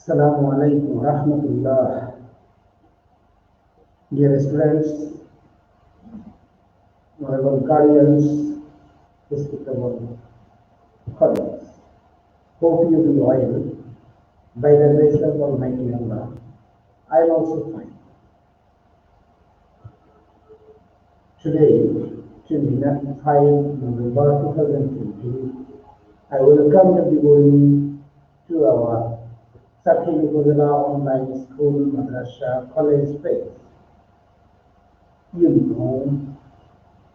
Assalamu alaikum wa rahmatullah. Dear students, honorable guardians, respectable colleagues, hope you be well. By the grace of Almighty Allah, I am also fine. Today, 25 November 2020, I welcome everybody to our Sakhi Gudala Online School Madrasa College space. You know,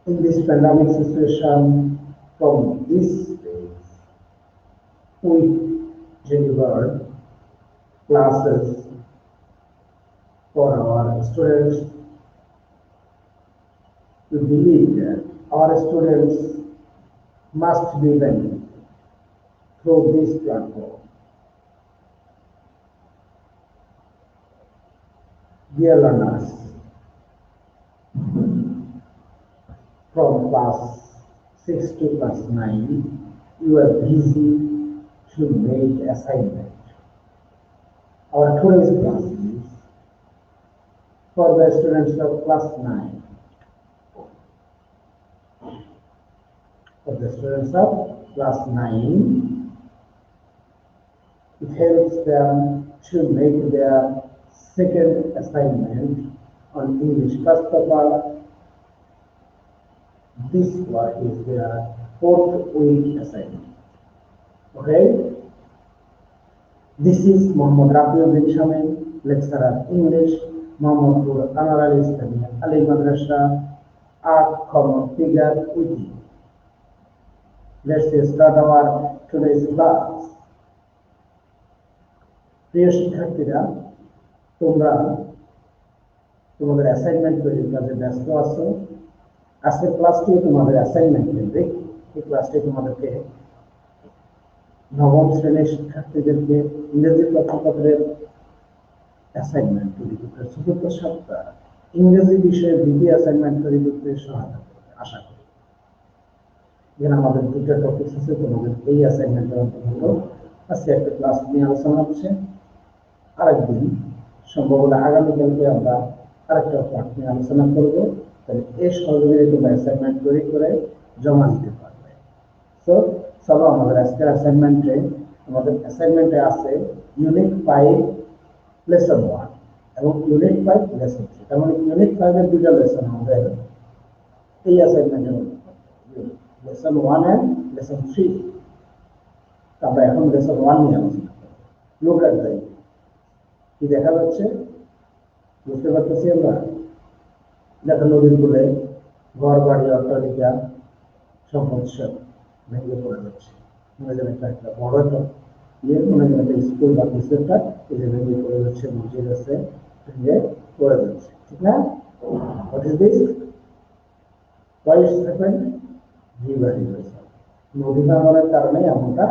in this pandemic situation, from this space, we deliver classes for our students. We believe that our students must be benefited through this platform. Dear learners, from class 6 to class 9, you are busy to make assignment. Our today's class is for the students of class 9. For the students of class 9, it helps them to make their second assignment on English. First of all, this one is their fourth week assignment. Okay? This is Muhammad Rafiul bin Shamin, lecturer English, Muhammadpur Anwar Islamiya Ali Madrasa, Art Common Figure with you. Let's start our today's class. প্রিয় শিক্ষার্থীরা, তোমরা তোমাদের assignment তৈরির কাজে ব্যস্ত আছো। আজকের ক্লাসটি তোমাদের অ্যাসাইনমেন্ট কেন্দ্রিক। এই ক্লাসটি তোমাদেরকে নবম শ্রেণীর শিক্ষার্থীদেরকে ইংরেজি প্রশ্নপত্রের অ্যাসাইনমেন্ট তৈরি করতে, চতুর্থ সপ্তাহ ইংরেজি বিষয়ে দ্বিতীয় অ্যাসাইনমেন্ট তৈরি করতে সহায়তা করবে আশা করি। এখানে আমাদের দুটো টপিক আছে, তোমাদের এই অ্যাসাইনমেন্টের অন্তর্গত আজকে একটা ক্লাস নিয়ে আলোচনা হচ্ছে। আরেকদিন সম্ভব হলে আগামীকালকে আমরা আরেকটা পাঠ নিয়ে আলোচনা করবো। তাহলে এই সহযোগিতা তোমরা অ্যাসাইনমেন্ট তৈরি করে জমা দিতে পারবে। তো চলো আমাদের আজকের অ্যাসাইনমেন্টে আছে ইউনিট 5 লেসন 1 এবং ইউনিট 5 লেসন 3। তার মানে ইউনিট 5 এর দুটো লেসন আমাদের এই অ্যাসাইনমেন্টের মধ্যে, লেসন 1 এন্ড লেসন 3। আমরা এখন লেসন 1 নিয়ে আলোচনা করব। লুক এট দ্য, কি দেখা যাচ্ছে বুঝতে পারতেছি আমরা? দেখো, নদীর কূলে ঘর বাড়ি অট্টালিকা সম্পদ সব ভেঙে পড়ে যাচ্ছে। মনে যেন একটা বড় একটা মনে যেন একটা স্কুল বা কিছু একটা এই যে ভেঙে পড়ে যাচ্ছে, মসজিদ আছে ভেঙে পড়ে যাচ্ছে, ঠিক না? What is this? Why it's happened? River erosion, নদী ভাঙনের কারণে এমনটা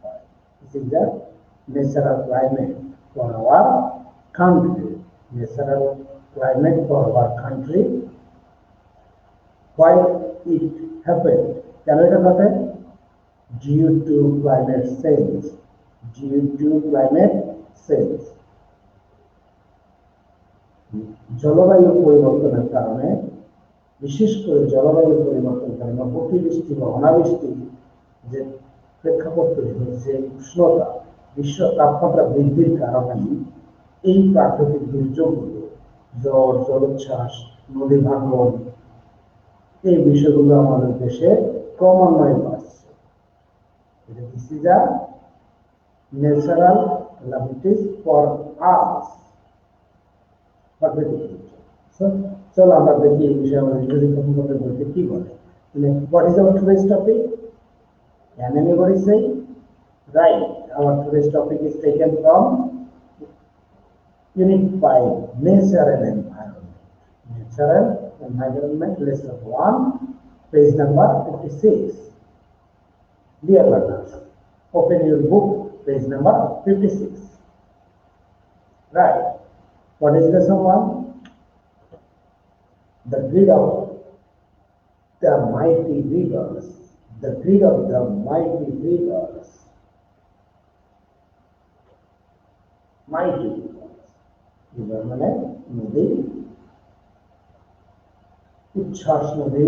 হয়। This is the natural climate for our country, natural climate for our country. Why it happened? Can it happen? Due to climate change. Due to climate change. জলবায়ু পরিবর্তনের কারণে, বিশেষ করে জলবায়ু পরিবর্তনের কারণে অতিবৃষ্টি বা অনাবৃষ্টি যে প্রেক্ষাপট তৈরি হচ্ছে, উষ্ণতা, বিশ্ব তাপমাত্রা বৃদ্ধির কারণে এই প্রাকৃতিক দুর্যোগগুলো, ঝড়, জলোচ্ছ্বাস, নদী ভাঙন, এই বিষয়গুলো আমাদের দেশে ক্রমান্বয়ে বাড়ছে। This is a natural calamities for us, প্রাকৃতিক দুর্যোগ। চলো আমরা দেখি এই বিষয়ে আমাদের ইংরেজি প্রশ্নপত্রের বইতে কি বলে। What is our today's topic? Can anybody say? Right, our today's topic is taken from Unit 5, Nature and Environment. Nature and Environment, Lesson 1, page number 56. Dear learners, open your book, page number 56. Right, what is Lesson 1? The grid of the mighty rivers. The grid of the mighty rivers. Mighty river মানে নদী, উচ্ছ্বাস নদী,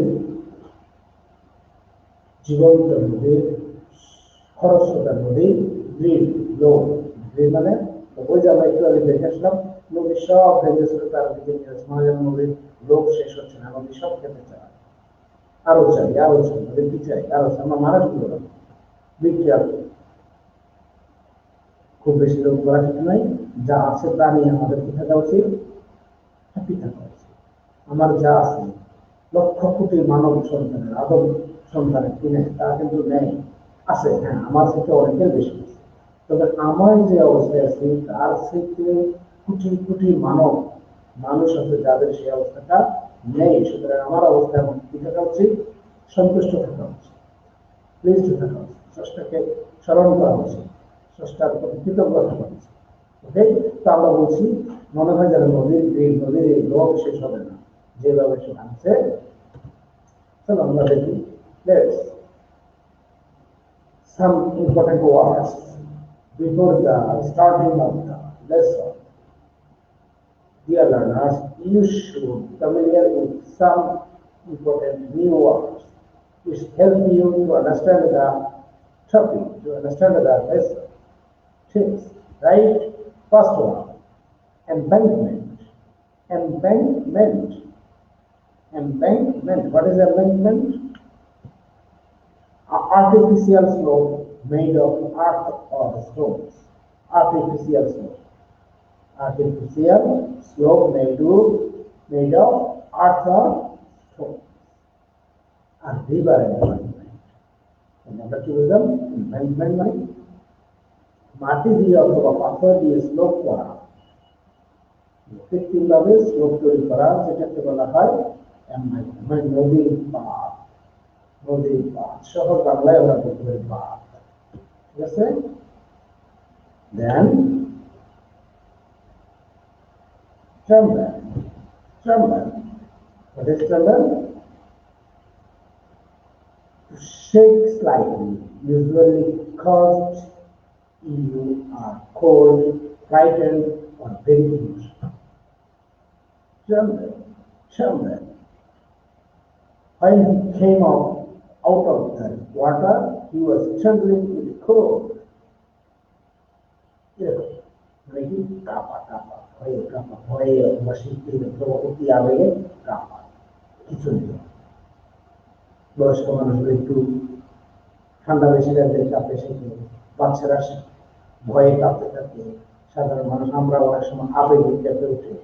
জীবন্ত নদী, খরস্রোতা নদী, green লোক green মানে ওই যে আমরা একটু আগে দেখে আসলাম নদী সব ভেঙেছিল তার দিকে নদীর লোক শেষ হচ্ছে না, নদী সব খেতে চায়, আরো চাই নদীর কি চাই আরো চাই, আমরা মানুষগুলো বিক্রিয়া খুব বেশি লোক করা ঠিক নয়, যা আছে তা নিয়ে আমাদের কি থাকা উচিত, হ্যাপি থাকা উচিত। আমার যা আছে লক্ষ কোটি মানব সন্তানের আদম সন্তানের কিনে তা কিন্তু নেই, আছে হ্যাঁ আমার থেকে অনেকের বেশি আছে, তবে আমার যে অবস্থায় আছি তার থেকে কোটি কোটি মানব মানুষ আছে যাদের সেই অবস্থাটা নেই। সুতরাং আমার অবস্থা এমন কি থাকা উচিত, সন্তুষ্ট থাকা উচিত, প্লিজ থাকা উচিত, স্রষ্টাকে স্মরণ করা উচিত, স্রষ্টার প্রতি কৃতজ্ঞ থাকা উচিত। ওকে, তো আমরা বলছি মনে হয় যেন নদীর এই লোক শেষ হবে না যেভাবে সে ভাঙছে। চলো আমরা দেখি, let's some important words before the starting of the lesson. Dear learners, you should be familiar with some important new words which help you to understand the topic, to understand the lesson. Tips, right? First one, embankment. Embankment. Embankment. What is embankment? Artificial slope made of earth or stones. Artificial slope. Artificial slope made of earth or stones. And river embankment. আমরা কি বুঝলাম embankment মানে মাটি দিয়ে অথবা পাথর দিয়ে slope করা, কৃত্রিমভাবে স্লোপ তৈরি করা, যেটাকে বলা হয় embankment, মানে নদীর পাড়। নদীর পাড় শহর বাংলায় আমরা বলতে পাড়, ঠিক আছে। দেন tremble. Tremble. What is tremble? To shake slightly, usually caused you are cold, frightened, or very emotional. Tremble. Tremble. When he came out of the water, he was trembling with cold. মানে কি কাঁপা কাঁপা ভয়ে অথবা শীতের অতি আবেগে কাঁপা, কিছু নেই। বয়স্ক মানুষগুলো একটু ঠান্ডা বেশি লাগলে কাঁপে, সেগুলো বাচ্চারা ভয়ে কাঁপতে থাকে, সাধারণ মানুষ আমরা অনেক সময় আবেগে কেঁপে উঠে,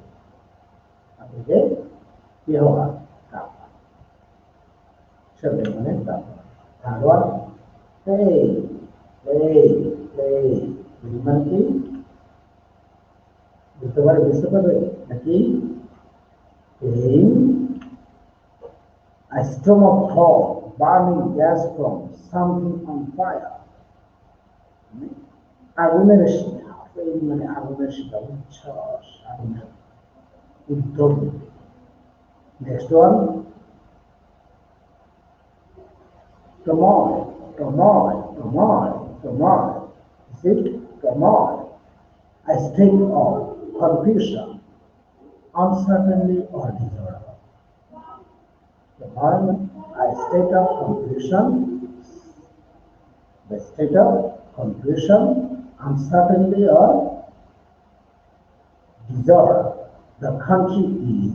আবেগে কি হওয়া কাঁপা, সেটা মানে কাঁপা। ধারোয়ার এই এই এই মানে কি বুঝতে পারে, বুঝতে পারবে নাকি? এই a storm of thought, burning gas from something on fire. আগুনের শিখা, এই মানে আগুনের শিখা, উচ্ছ্বাস, আগুনের উদ্যম। Next one, turmoil, turmoil, turmoil, turmoil. Is it turmoil? A state of confusion, uncertainty, or disorder. Turmoil, a state of confusion, the state of confusion, uncertainty, or disorder. The country is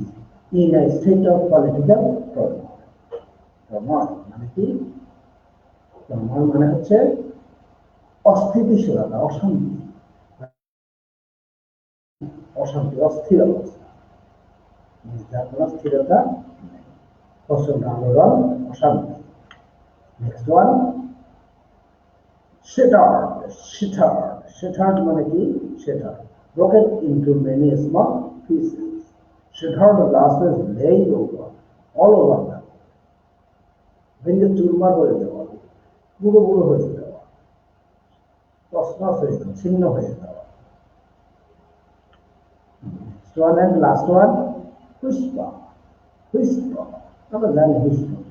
in a state of political turmoil. Turmoil মানে কি? turmoil মানে হচ্ছে অস্থিতিশীলতা, অশান্তি, অশান্তি, অস্থির অবস্থা, যার কোনো স্থিরতা নেই, প্রচন্ড আলোড়ন, অশান্তি। Next one, shattered, shattered, shattered মানে কি? shattered, broken into many small pieces. Shattered glasses laid over, all over them. ভেঙে চুরমার হয়ে যাওয়া, গুঁড়ো গুঁড়ো হয়ে যাওয়া, তছনছ হয়ে যাওয়া, ছিন্ন হয়ে যাওয়া। Next one and last one, whisper, whisper. আমরা জানি whisper,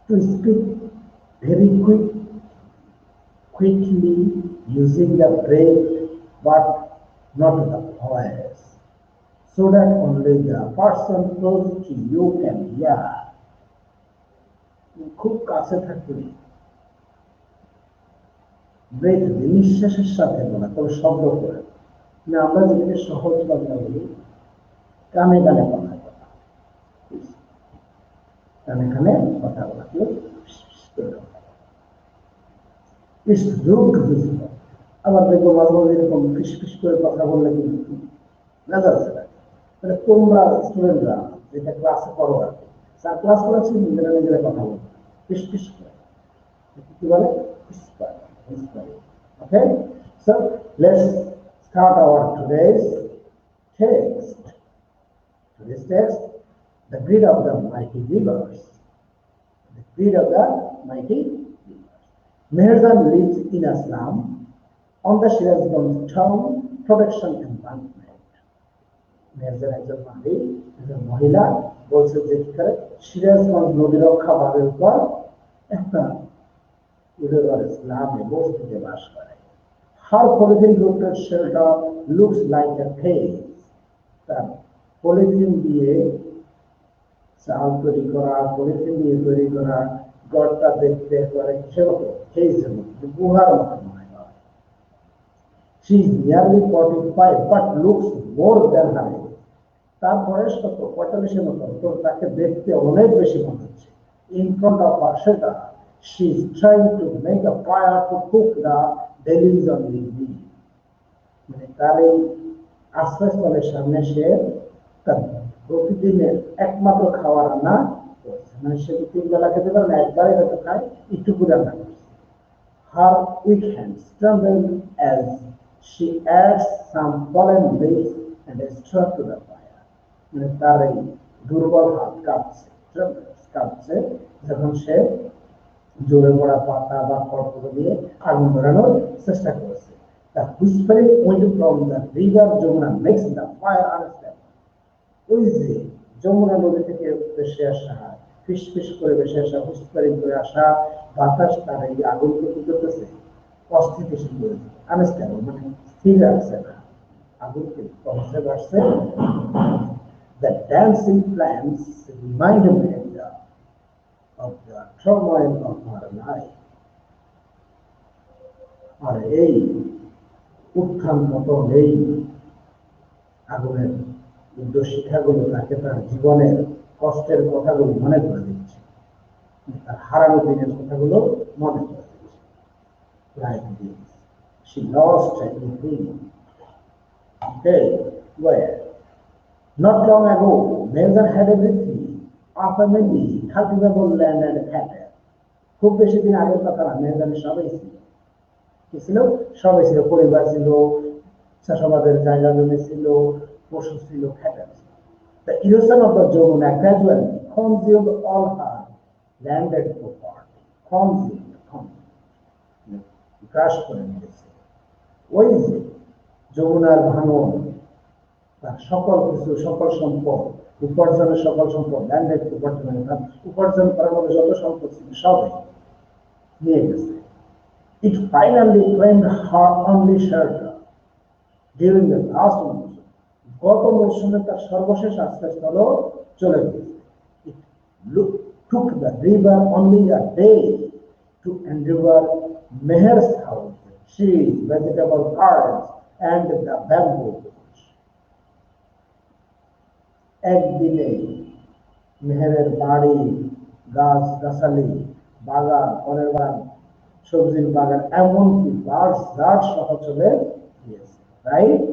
to speak very quickly using the breath but not the voice, so that only the person close to you can hear. খুব কাছে থাকলে ব্রেথ নিঃশ্বাসের সাথে বলা, তবে শব্দ করে না। আমরা যেটাকে সহজ বাংলা বলি, কানে কানে কথা বলা, কানে কানে কথা বলা, কেউ আবার দেখবো মাঝে মাঝে এরকম ফিস করে কথা বললে কিন্তু মেজাজ লাগে। মানে তোমরা স্টুডেন্টরা যেটা ক্লাসে করো আর কি, স্যার ক্লাস করাচ্ছি, নিজেরা নিজেরা কথা বলবো ফিস করে, কি বলে okay. So let's start our today's text. Today's text, the greed of the mighty rivers. The greed of the mighty rivers. Meherzan lives in Assam on the Shirazganj town protection embankment. Meherzan একজন নারী, একজন মহিলা, বলছে যে কি করে সিরাজগঞ্জ নদী রক্ষা বাঁধের উপর একটা river Islam বস্তিতে বাস করে। Her polythene roofed shelter looks like a cave. তার পলিথিন দিয়ে চাল তৈরি করা, পলিথিন দিয়ে তৈরি করা ঘরটা দেখতে করে সেরকম কেজের মতো, গুহার মতো মনে হয়। She is nearly 45 but looks more than her age. তার বয়স কত? 45-এর মতো, তো তাকে দেখতে অনেক বেশি মনে হচ্ছে। In front of her shelter, she is trying to make a fire to cook the daily only meal. মানে তার এই আশ্রয়স্থলের সামনে সে তার প্রতিদিনের একমাত্র খাওয়ার রান্না করছে। মানে সে তো 3 বেলা খেতে পারে না, একবারে হয়তো খায়, একটুকু রান্না করছে। Her weak hands tremble as she adds some fallen leaves and a straw to the fire. মানে তার এই দুর্বল হাত কাঁপছে যখন সে জোরে পড়া পাতা বা খড় দিয়ে আগুন ধরানোর চেষ্টা করেছে। The whispering wind from the river Jamuna makes the fire unstable. ওই যে যমুনা নদী থেকে ভেসে আসা, ফিস করে ভেসে আসা, হুইস্পারিং করে আসা বাতাস তার এই আগুনকে কি করতেছে? অস্থিতিশীল করে দিচ্ছে। আনস্টেবল মানে স্থির রাখছে না, আগুনকে কমছে বাড়ছে। The dancing flames remind me of the turmoil of her life. আর এই উত্থান পতন, এই আগুনের উদ্দশিখাগুলো তাকে তার জীবনের কষ্টের কথাগুলো মনে করে দিচ্ছে, তার হারানো দিনের কথাগুলো মনে করে দিচ্ছে। Like this, she lost everything. Okay, where? Not long ago, Meherzan had everything. A family, cultivable land and cattle. খুব বেশি দিন আগের কথা না, মেহেরজানের সবই ছিল। কি ছিল? সবই ছিল, পরিবার ছিল, চাষাবাদের জায়গা জমি ছিল, পশু ছিল, খেটা ছিল। The erosion of the Jamuna gradually consumed all her landed property. গ্রাস করে নিয়েছে। ওই যে যমুনার ভাঙন, তার সকল কিছু, সকল সম্পদ, উপার্জনের সকল সম্পদ, ল্যান্ডেড প্রপার্টি, উপার্জন করার মধ্যে যত সম্পদ ছিল সবই নিয়ে গেছে। It finally claimed her only shelter during the last monsoon. গত মৌসুমে তার সর্বশেষ আশ্রয়স্থল চলে গেছে। It took the river only a day to endeavor Meher's house, trees, vegetable gardens, and the bamboo. একদিনে মেহেরের বাড়ি, গাছ গাছালি, বাগান, ফলের বাগান, সবজির বাগান, এমনকি গাছ সহ চলে গিয়েছে। Right?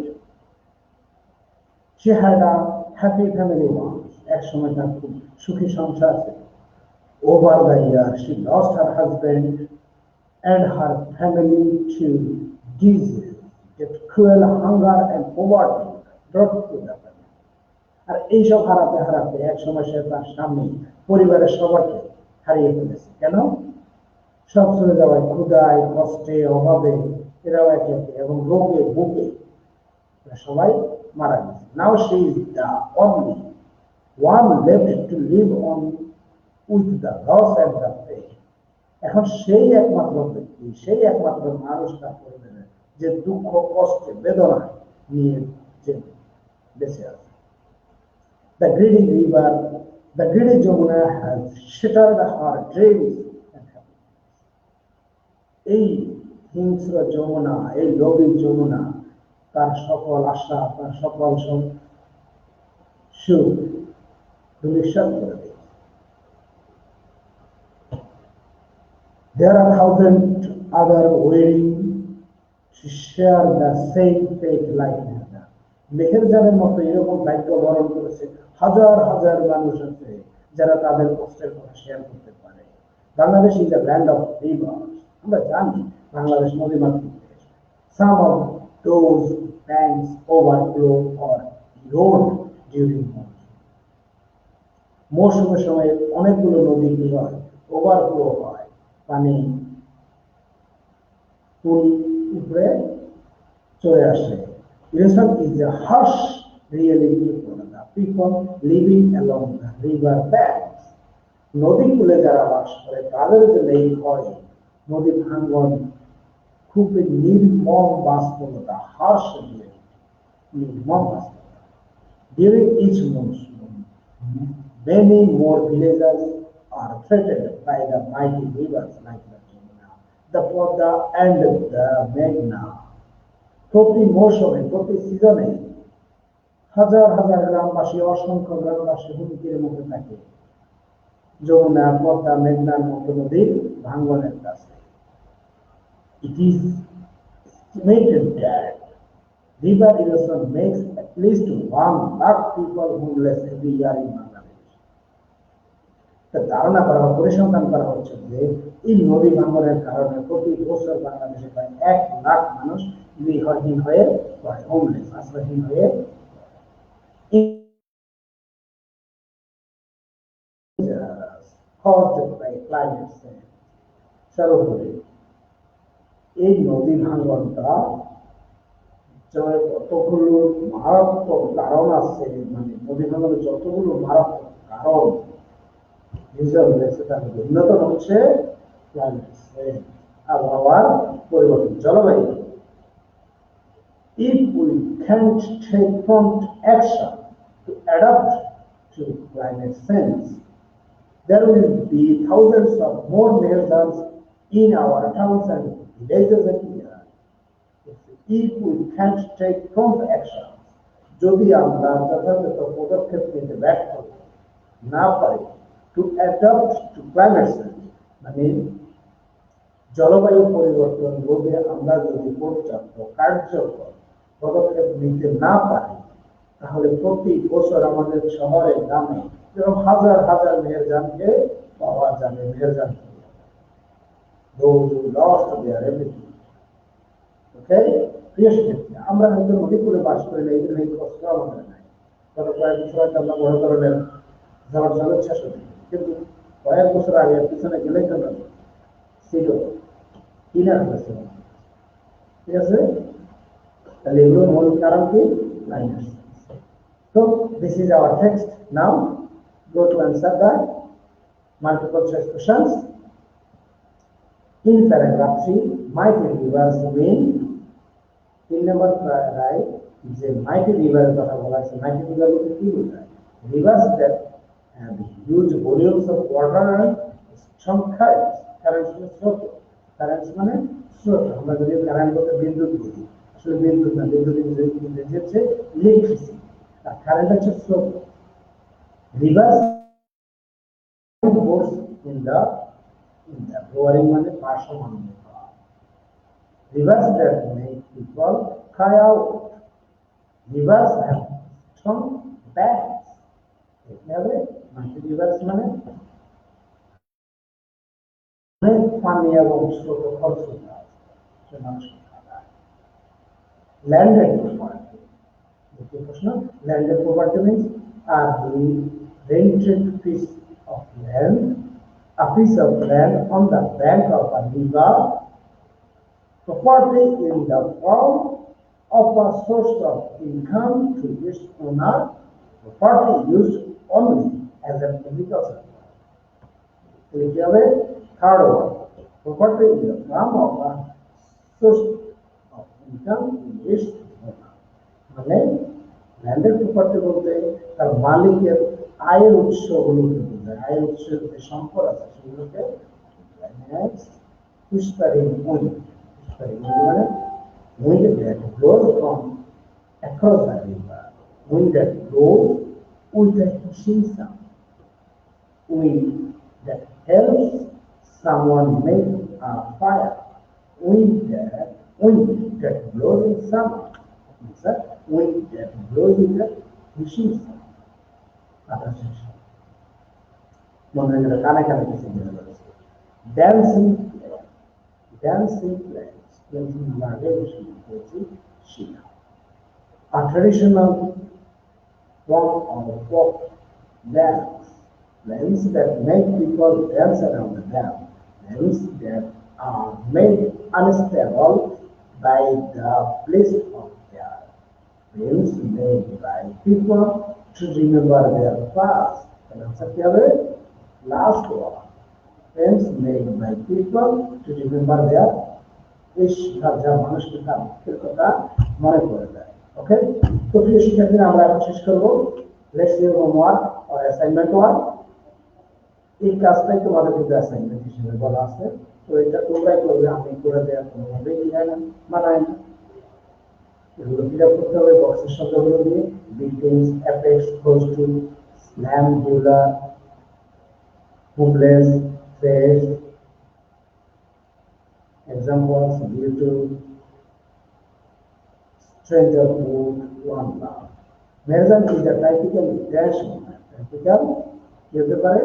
She had a happy family once. এক সময় তার খুব সুখী সংসার ছিল। Over the years, she lost her husband and her family to disease that cruel hunger and poverty brought to the family. আর এইসব হারাতে এক সময় সে তার স্বামী, পরিবারের সবাইকে হারিয়ে ফেলেছে। কেন? সব চলে যাওয়ায়, ক্ষুধায়, কষ্টে, অভাবে, এরাও একে এবং রোগে বুকে সবাই মারা গেছে। Now she is the only one left to live on with the loss and the pain. এখন সেই একমাত্র ব্যক্তি, সেই একমাত্র মানুষ তার পরিবারের যে দুঃখ কষ্টে বেদনায় নিয়ে যে বেঁচে আছে। The greedy river, the greedy Jamuna has shattered her dreams and happiness. এই হিংস্র যমুনা, এই লোভী যমুনা তার সকল আশা, তার সকল সুখ ধূলিসাৎ করে দিয়েছে। There are thousands other waiting to share the same fate like her. Meher জানের মতো এরকম ভাগ্য বরণ করেছে হাজার হাজার মানুষ আছে যারা তাদের কষ্টের কথা শেয়ার করতে পারে। Bangladesh is the land of rivers. আমরা জানি বাংলাদেশ নদীমাতৃক দেশ। Some of those banks overflow or erode during monsoon. মৌসুমের সময় অনেকগুলো নদী কি হয়, ওভারফ্লো হয়, পানি পুল উপরে চলে আসে। Erosion is a harsh reality for the people living along the river banks. নদী কূলে যারা বাস করে তাদের জন্য এই হয় নদী ভাঙ্গন খুবই নির্মম বাস্তবতা, harsh reality, নির্মম বাস্তবতা। During each monsoon, many more villages are threatened by the mighty rivers like the Jamuna, the Podda and the Meghna. প্রতি মৌসুমে, প্রতি সিজনে হাজার হাজার গ্রামবাসী, অসংখ্য গ্রামবাসী হুমকির মুখে থাকে যমুনা, পদ্মা, মেঘনার মতো নদীর ভাঙ্গনের কাছে। It is estimated that river erosion makes at least 1 lakh people homeless every year in Bangladesh. ধারণা করা বা পরিসংখ্যান করা হচ্ছে যে এই নদী ভাঙ্গনের কারণে প্রতি বছর বাংলাদেশে প্রায় 1 লাখ মানুষ গৃহহীন হয়ে পড়ে, হোমলেস, আশ্রয়হীন হয়ে এই নদী ভাঙ্গনটা যতগুলো মারাত্মক কারণ আছে, মানে নদী ভাঙ্গনের যতগুলো মারাত্মক কারণ রিজার্ভ রয়েছে তার মধ্যে অন্যতম হচ্ছে আবহাওয়ার পরিবর্তন, জলবায়ু। If we can't take prompt action to adapt to climate change, there will be thousands of more measures in our towns and villages every year. If we can't take prompt action, যদি আমরা যথাযথ পদক্ষেপ নিতে ব্যর্থ না পারি to adapt to climate change, মানে জলবায়ু পরিবর্তন রোধে আমরা যদি পর্যাপ্ত কার্যকর পদক্ষেপ নিতে না পারি, তাহলে প্রতি বছর আমাদের শহরে গ্রামে যেরকম হাজার হাজার মেহেরজানকে পাওয়া যাবে। মেহেরজান প্রিয় শিক্ষার্থী, আমরা হয়তো নদী কূলে বাস করি না, এই জন্য এই কষ্ট আমাদের নাই। গত কয়েক বছর হয়তো আমরা বড় ধরনের ঝড় জলোচ্ছ্বাস হতে, কিন্তু কয়েক বছর আগে পিছনে গেলেই তো ছিল কিনার হয়েছে, ঠিক আছে? তাহলে এগুলোর মূল কারণ কি? Climate. So this is our text. Now go to answer the multiple choice questions. In paragraph 3, mighty rivers mean, in number right, is a mighty river কথা বলা আছে। mighty river বলতে কি বোঝায়? Rivers that have huge volumes of water and strong currents. Currents মানে স্রোত, currents মানে স্রোত। আমরা যদি কারেন্ট বলতে বিদ্যুৎ বুঝি, আসলে বিদ্যুৎ না, বিদ্যুৎ হচ্ছে ইলেকট্রিসিটি, আর কারেন্ট হচ্ছে স্রোত। Rivers in the roaring মানে ভাসমান। Rivers that make people cry out. Rivers have strong banks. এভাবে mighty rivers মানে অনেক পানি এবং স্রোত খরস্রোতা আছে, মানুষকে খায়। Landed property. দ্বিতীয় প্রশ্ন, landed property means are the rented piece of land, a piece of land on the bank of a river, property in the form of a source of income to its owner, property used only as an agricultural. Third one, property in the form of a source of income invest মানে ল্যান্ডের property বলতে তার মালিকের আয়ের উৎসগুলোকে বোঝায়। আয়ের উৎসের যে সম্পদ আছে সেগুলোকে পুষ্পারিং উইন্ড। পুষ্পারিং উইন্ড মানে wind that blows from across the river, wind that blows with a hissing sound, wind that helps someone make a fire, wind that blows in summer, means a wind that blows with a hissing sound. বাতাসের শব্দ। মনে হয় যেন কানে কানে কিছু বলে বেড়াচ্ছে। ড্যান্সিং প্লেন, ড্যান্সিং প্লেন, আগে বলছি শিলা। A traditional form of folk dance, dance that make people dance around the dam, dance that are made unstable by the bliss of their dance made by people to remember their past. And answer কি হবে? Last one. Dance made by people to remember their যা মানুষকে তার মুখের কথা মনে করে দেয়। ওকে, তো প্রিয় শিক্ষার্থীরা আমরা এখন শেষ করবো। Let's your homework or assignment work. এই কাজটাই তোমাদের কিন্তু অ্যাসাইনমেন্ট হিসেবে বলা আছে। তো এটা তোমরাই করবে, আমি করে দেওয়ার কোনোভাবেই মানায় না। এগুলো ফিল আপ করতে হবে বক্সের শব্দগুলো দিয়ে। Between, apex, close two, slam, বুলার, homeless, fresh. Examples due to stranger food, one love. Measure is a typical dash woman. Typical কি হতে পারে?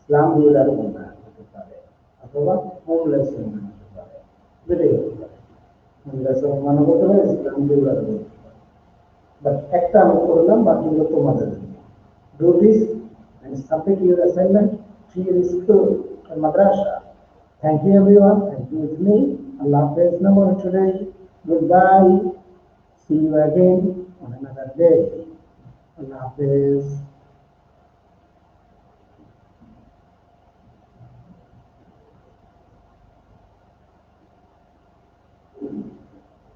স্লাম ডিউলার woman হতে পারে, অথবা হোমলেস woman হতে পারে। দুটোই হতে পারে। হোমলেস woman হতে পারে, স্লাম ডিউলার হতে পারে। বাট একটা আমি করলাম, বাকিগুলো তোমাদের জন্য। Do this and submit your assignment to your school or madrasa. Thank you everyone. Thank you with me. Allah Hafiz number today. Goodbye. See you again on another day. Allah Hafiz.